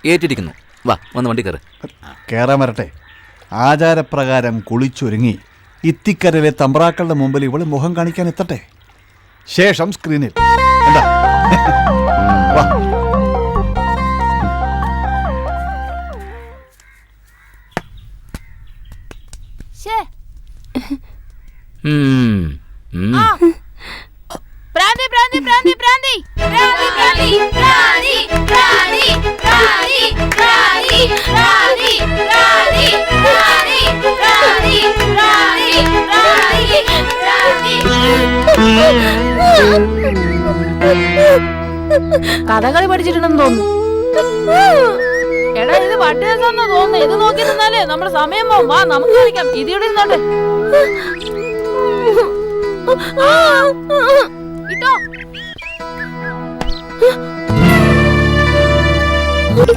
ഏറ്റിരിക്കുന്നു. വാ, വന്ന് വണ്ടി കയറ്. കയറാൻ വരട്ടെ. ആചാരപ്രകാരം കുളിച്ചൊരുങ്ങി ഇത്തിക്കരയിലെ തമ്പ്രാക്കളുടെ മുമ്പിൽ ഇവള് മുഖം കാണിക്കാൻ എത്തട്ടെ. ശേഷം സ്ക്രീനിൽ. എന്താ? വാ. പ്രാന്തി പ്രാന്തി പ്രാന്തി പ്രാന്തി പ്രാന്തി പ്രാന്തി പ്രാന്തി പ്രാന്തി പ്രാന്തി പ്രാന്തി പ്രാന്തി പ്രാന്തി പ്രാന്തി പ്രാന്തി പ്രാന്തി പ്രാന്തി. കഥകളി പഠിച്ചിട്ടുണ്ടെന്ന് തോന്നുന്നു. എടാ, ഇത് പട്ടിയെന്ന് തോന്നുന്നു. ഇത് നോക്കി നിന്നാലേ നമ്മുടെ സമയം പോവും. വാ, നമുക്ക് കളിക്കാം. ഇതിവിടെ ഇരുന്നോട്ടെ.